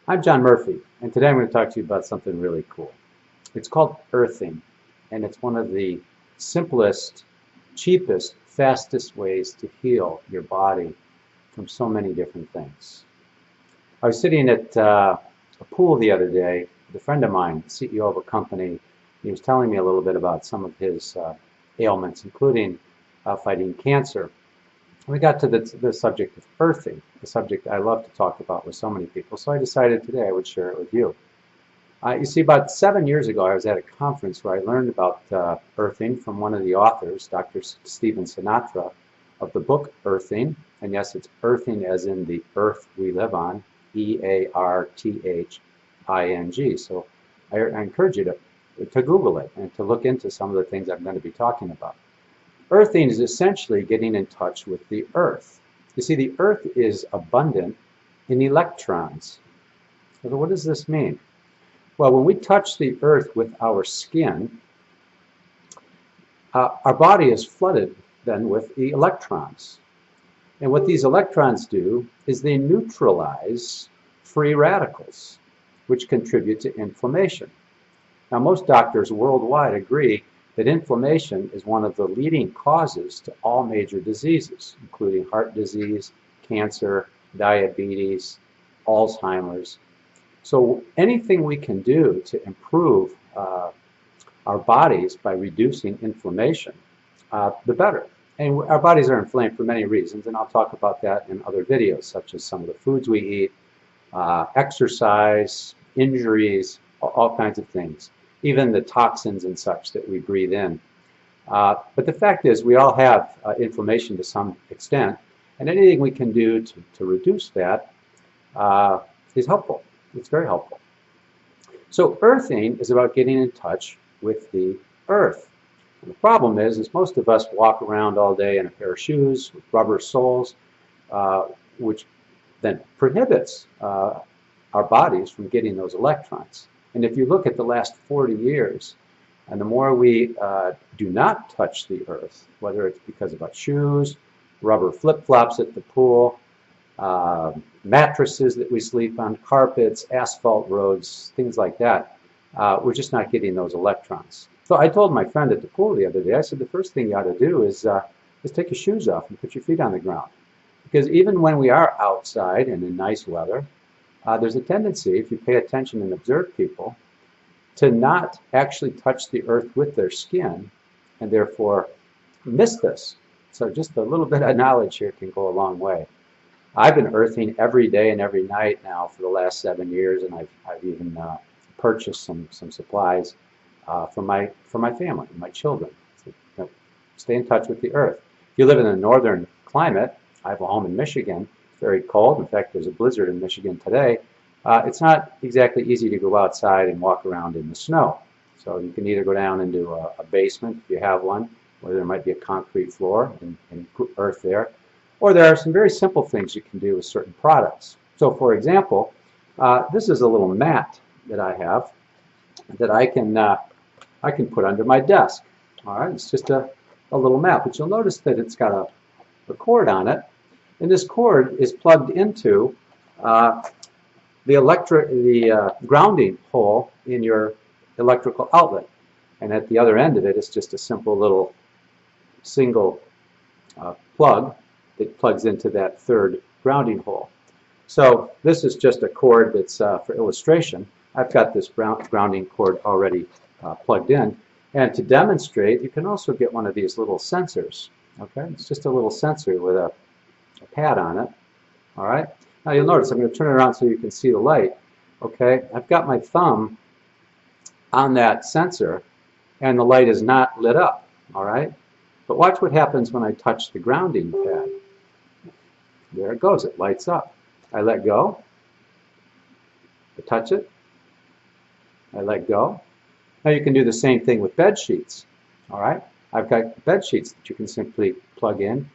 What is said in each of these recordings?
I'm John Murphy, and today I'm going to talk to you about something really cool. It's called earthing, and it's one of the simplest, cheapest, fastest ways to heal your body from so many different things. I was sitting at a pool the other day with a friend of mine, CEO of a company. He was telling me a little bit about some of his ailments, including fighting cancer. We got to the subject of earthing, the subject I love to talk about with so many people, so I decided today I would share it with you. You see, about 7 years ago, I was at a conference where I learned about earthing from one of the authors, Dr. Stephen Sinatra, of the book Earthing. And yes, it's earthing as in the earth we live on, E-A-R-T-H-I-N-G. So I encourage you to Google it and to look into some of the things I'm going to be talking about. Earthing is essentially getting in touch with the earth. You see, the earth is abundant in electrons. So what does this mean? Well, when we touch the earth with our skin, our body is flooded then with the electrons. And what these electrons do is they neutralize free radicals, which contribute to inflammation. Now, most doctors worldwide agree that inflammation is one of the leading causes to all major diseases, including heart disease, cancer, diabetes, Alzheimer's. So anything we can do to improve our bodies by reducing inflammation, the better. And our bodies are inflamed for many reasons, and I'll talk about that in other videos, such as some of the foods we eat, exercise, injuries, all kinds of things, even the toxins and such that we breathe in. But the fact is, we all have inflammation to some extent, and anything we can do to reduce that is helpful. It's very helpful. So earthing is about getting in touch with the earth. And the problem is most of us walk around all day in a pair of shoes with rubber soles, which then prohibits our bodies from getting those electrons. And if you look at the last 40 years, and the more we do not touch the earth, whether it's because of our shoes, rubber flip-flops at the pool, mattresses that we sleep on, carpets, asphalt roads, things like that, we're just not getting those electrons. So I told my friend at the pool the other day, I said, the first thing you ought to do is take your shoes off and put your feet on the ground. Because even when we are outside and in nice weather, there's a tendency, if you pay attention and observe people, to not actually touch the earth with their skin and therefore miss this. So just a little bit of knowledge here can go a long way. I've been earthing every day and every night now for the last 7 years, and I've even purchased some supplies for my family, my children. So, stay in touch with the earth. If you live in a northern climate, I have a home in Michigan. It's very cold. In fact, there's a blizzard in Michigan today. It's not exactly easy to go outside and walk around in the snow. So you can either go down into a basement, if you have one, where there might be a concrete floor and earth there. Or there are some very simple things you can do with certain products. So for example, this is a little mat that I have that I can put under my desk. All right, it's just a little mat, but you'll notice that it's got a cord on it, and this cord is plugged into the grounding hole in your electrical outlet, and at the other end of it is just a simple little single plug that plugs into that third grounding hole. So this is just a cord that's for illustration. I've got this grounding cord already plugged in, and to demonstrate, you can also get one of these little sensors. Okay, it's just a little sensor with a pad on it. All right. Now you'll notice I'm going to turn it around so you can see the light. Okay, I've got my thumb on that sensor, and the light is not lit up. All right, but watch what happens when I touch the grounding pad. There it goes. It lights up. I let go. I touch it. I let go. Now you can do the same thing with bed sheets. All right, I've got bed sheets that you can simply plug in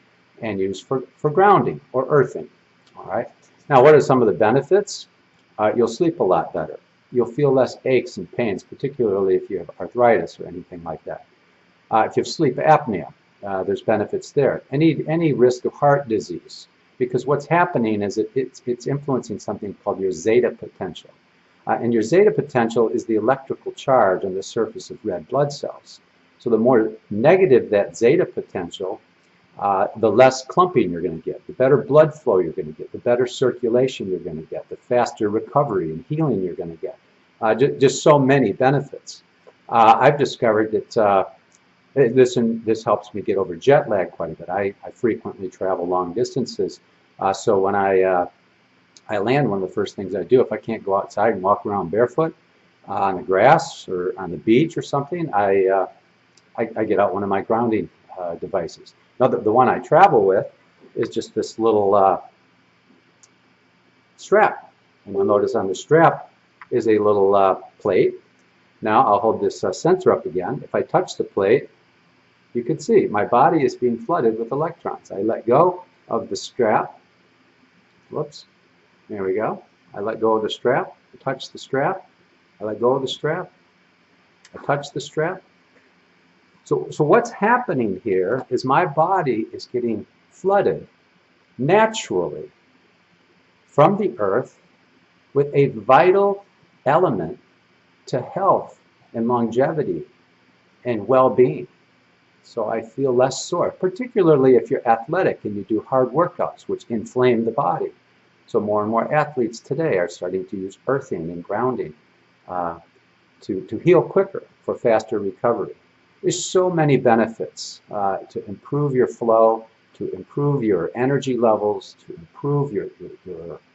and use for grounding or earthing. All right. Now, what are some of the benefits? You'll sleep a lot better. You'll feel less aches and pains, particularly if you have arthritis or anything like that. If you have sleep apnea, there's benefits there. Any risk of heart disease. because what's happening is it's influencing something called your zeta potential. And your zeta potential is the electrical charge on the surface of red blood cells. So the more negative that zeta potential, the less clumping you're going to get, the better blood flow you're going to get, the better circulation you're going to get, the faster recovery and healing you're going to get. Just so many benefits. I've discovered that this helps me get over jet lag quite a bit. I frequently travel long distances, so when I land, one of the first things I do, if I can't go outside and walk around barefoot on the grass or on the beach or something, I get out one of my grounding devices. Now, the one I travel with is just this little strap. And you'll notice on the strap is a little plate. Now, I'll hold this sensor up again. If I touch the plate, you can see my body is being flooded with electrons. I let go of the strap. Whoops. There we go. I let go of the strap. I touch the strap. I let go of the strap. I touch the strap. So what's happening here is my body is getting flooded naturally from the earth with a vital element to health and longevity and well-being. So I feel less sore, particularly if you're athletic and you do hard workouts, which inflame the body. So more and more athletes today are starting to use earthing and grounding to heal quicker for faster recovery. There's so many benefits to improve your flow, to improve your energy levels, to improve your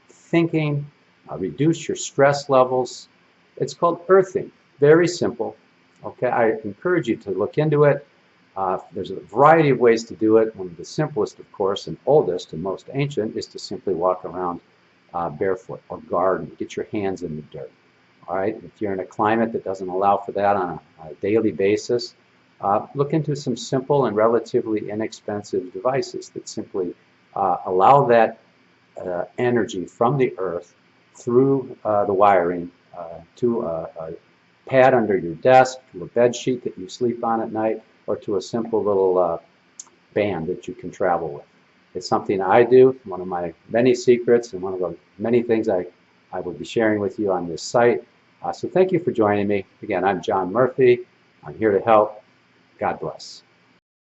thinking, reduce your stress levels. It's called earthing. Very simple. Okay, I encourage you to look into it. There's a variety of ways to do it. One of the simplest, of course, and oldest and most ancient is to simply walk around barefoot or garden. Get your hands in the dirt. All right. If you're in a climate that doesn't allow for that on a daily basis, look into some simple and relatively inexpensive devices that simply allow that energy from the earth through the wiring to a pad under your desk, to a bed sheet that you sleep on at night, or to a simple little band that you can travel with. It's something I do, one of my many secrets and one of the many things I will be sharing with you on this site. So thank you for joining me. Again, I'm John Murphy. I'm here to help. God bless.